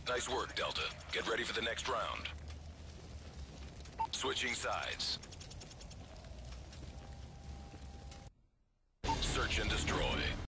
Nice work, Delta. Get ready for the next round. Switching sides. Search and destroy.